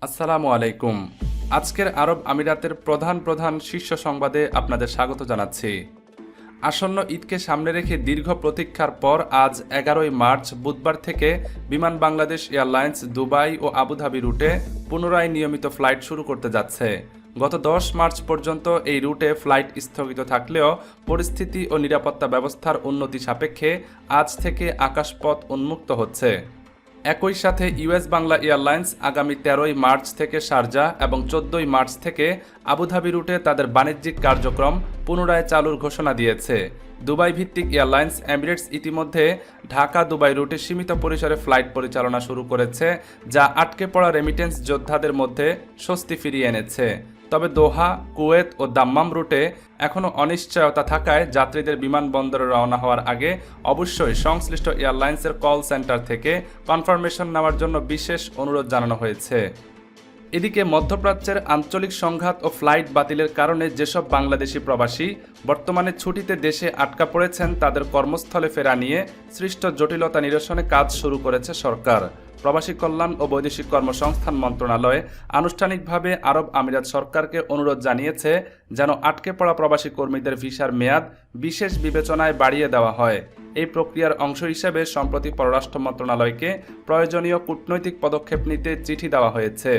আসসালামু আলাইকুম। আজকের আরব আমিরাতের প্রধান শীর্ষ সংবাদে আপনাদের স্বাগত জানাচ্ছি। আসন্ন ঈদকে সামনে রেখে দীর্ঘ প্রতীক্ষার পর আজ 11ই মার্চ বুধবার থেকে বিমান বাংলাদেশ এয়ারলাইন্স দুবাই ও আবুধাবি রুটে পুনরায় নিয়মিত ফ্লাইট শুরু করতে যাচ্ছে। গত 10 মার্চ পর্যন্ত এই রুটে ফ্লাইট স্থগিত থাকলেও পরিস্থিতি ও নিরাপত্তা ব্যবস্থার উন্নতি সাপেক্ষে আজ থেকে আকাশপথ উন্মুক্ত হচ্ছে। একই সাথে ইউএস বাংলা এয়ারলাইন্স আগামী 13ই মার্চ থেকে শারজাহ এবং 14ই মার্চ থেকে আবুধাবি রুটে তাদের বাণিজ্যিক কার্যক্রম পুনরায় চালুর ঘোষণা দিয়েছে। দুবাই ভিত্তিক এয়ারলাইন্স এমিরেটস ইতিমধ্যে ঢাকা দুবাই রুটে সীমিত পরিসরে ফ্লাইট পরিচালনা শুরু করেছে, যা আটকে পড়া রেমিটেন্স যোদ্ধাদের মধ্যে স্বস্তি ফিরিয়ে এনেছে। তবে দোহা, কুয়েত ও দাম্মাম রুটে এখনও অনিশ্চয়তা থাকায় যাত্রীদের বিমানবন্দরে রওনা হওয়ার আগে অবশ্যই সংশ্লিষ্ট এয়ারলাইন্সের কল সেন্টার থেকে কনফার্মেশন নেওয়ার জন্য বিশেষ অনুরোধ জানানো হয়েছে। এদিকে মধ্যপ্রাচ্যের আঞ্চলিক সংঘাত ও ফ্লাইট বাতিলের কারণে যেসব বাংলাদেশি প্রবাসী বর্তমানে ছুটিতে দেশে আটকা পড়েছেন তাদের কর্মস্থলে ফেরা নিয়ে সৃষ্ট জটিলতা নিরসনে কাজ শুরু করেছে সরকার। প্রবাসী কল্যাণ ও বৈদেশিক কর্মসংস্থান মন্ত্রণালয় আনুষ্ঠানিকভাবে আরব আমিরাত সরকারকে অনুরোধ জানিয়েছে যেন আটকে পড়া প্রবাসী কর্মীদের ভিসার মেয়াদ বিশেষ বিবেচনায় বাড়িয়ে দেওয়া হয়। এই প্রক্রিয়ার অংশ হিসেবে সম্প্রতি পররাষ্ট্র মন্ত্রণালয়কে প্রয়োজনীয় কূটনৈতিক পদক্ষেপ নিতে চিঠি দেওয়া হয়েছে।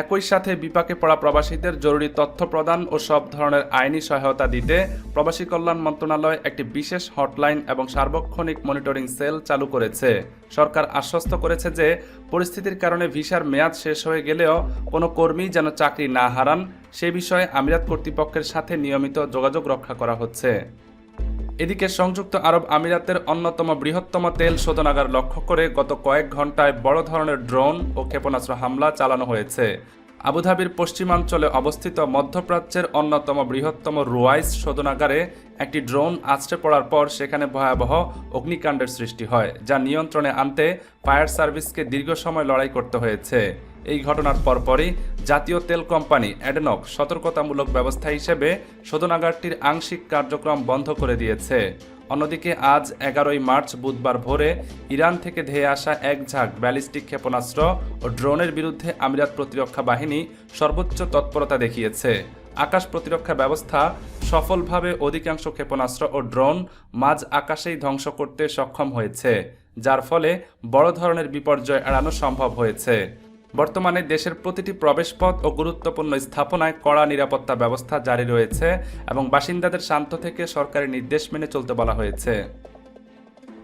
একই সাথে বিপাকে পড়া প্রবাসীদের জরুরি তথ্য প্রদান ও সব ধরনের আইনি সহায়তা দিতে প্রবাসী কল্যাণ মন্ত্রণালয় একটি বিশেষ হটলাইন এবং সার্বক্ষণিক মনিটরিং সেল চালু করেছে। সরকার আশ্বস্ত করেছে যে পরিস্থিতির কারণে ভিসার মেয়াদ শেষ হয়ে গেলেও কোনো কর্মী যেন চাকরি না হারান সে বিষয়ে আমিরাত কর্তৃপক্ষের সাথে নিয়মিত যোগাযোগ রক্ষা করা হচ্ছে। এদিকে সংযুক্ত আরব আমিরাতের অন্যতম বৃহত্তম তেল শোধনাগার লক্ষ্য করে গত কয়েক ঘন্টায় বড় ধরনের ড্রোন ও ক্ষেপণাস্ত্র হামলা চালানো হয়েছে। আবুধাবির পশ্চিমাঞ্চলে অবস্থিত মধ্যপ্রাচ্যের অন্যতম বৃহত্তম রুয়াইস শোধনাগারে একটি ড্রোন আছড়ে পড়ার পর সেখানে ভয়াবহ অগ্নিকাণ্ডের সৃষ্টি হয়, যা নিয়ন্ত্রণে আনতে ফায়ার সার্ভিসকে দীর্ঘ সময় লড়াই করতে হয়েছে। এই ঘটনার পরপরই জাতীয় তেল কোম্পানি অ্যাডনক সতর্কতামূলক ব্যবস্থা হিসেবে শোধনাগারটির আংশিক কার্যক্রম বন্ধ করে দিয়েছে। অন্যদিকে আজ 11ই মার্চ বুধবার ভোরে ইরান থেকে ধেয়ে আসা এক ঝাঁক ব্যালিস্টিক ক্ষেপণাস্ত্র ও ড্রোনের বিরুদ্ধে আমিরাত প্রতিরক্ষা বাহিনী সর্বোচ্চ তৎপরতা দেখিয়েছে। আকাশ প্রতিরক্ষা ব্যবস্থা সফলভাবে অধিকাংশ ক্ষেপণাস্ত্র ও ড্রোন মাঝ আকাশেই ধ্বংস করতে সক্ষম হয়েছে, যার ফলে বড় ধরনের বিপর্যয় এড়ানো সম্ভব হয়েছে। বর্তমানে দেশের প্রতিটি প্রবেশপথ ও গুরুত্বপূর্ণ স্থাপনায় কড়া নিরাপত্তা ব্যবস্থা জারি রয়েছে এবং বাসিন্দাদের শান্ত থেকে সরকারি নির্দেশ মেনে চলতে বলা হয়েছে।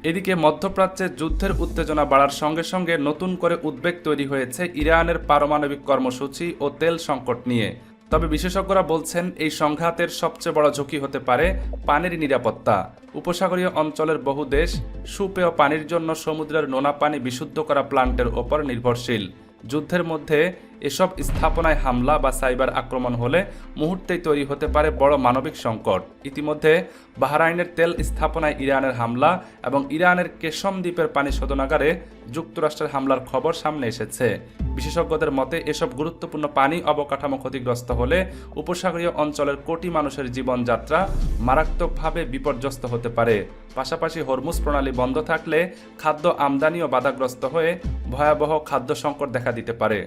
এদিকে মধ্যপ্রাচ্যে যুদ্ধের উত্তেজনা বাড়ার সঙ্গে সঙ্গে নতুন করে উদ্বেগ তৈরি হয়েছে ইরানের পারমাণবিক কর্মসূচি ও তেল সংকট নিয়ে। তবে বিশেষজ্ঞরা বলছেন এই সংঘাতের সবচেয়ে বড় ঝুঁকি হতে পারে পানির নিরাপত্তা। উপসাগরীয় অঞ্চলের বহু দেশ সুপেয় পানির জন্য সমুদ্রের নোনা পানি বিশুদ্ধ করা প্লান্টের ওপর নির্ভরশীল। যুদ্ধের মধ্যে এসব স্থাপনায় হামলা বা সাইবার আক্রমণ হলে মুহূর্তেই তৈরি হতে পারে বড় মানবিক সংকট। ইতিমধ্যে বাহরাইনের তেল স্থাপনায় ইরানের হামলা এবং ইরানের কেশম দ্বীপের পানি শোধনাগারে যুক্তরাষ্ট্রের হামলার খবর সামনে এসেছে। বিশেষজ্ঞদের মতে এসব গুরুত্বপূর্ণ পানি অবকাঠামো ক্ষতিগ্রস্ত হলে উপসাগরীয় অঞ্চলের কোটি মানুষের জীবনযাত্রা মারাত্মকভাবে বিপর্যস্ত হতে পারে। পাশাপাশি হরমুজ প্রণালী বন্ধ থাকলে খাদ্য আমদানিও বাধাগ্রস্ত হয়ে ভয়াবহ খাদ্য সংকট দেখা দিতে পারে।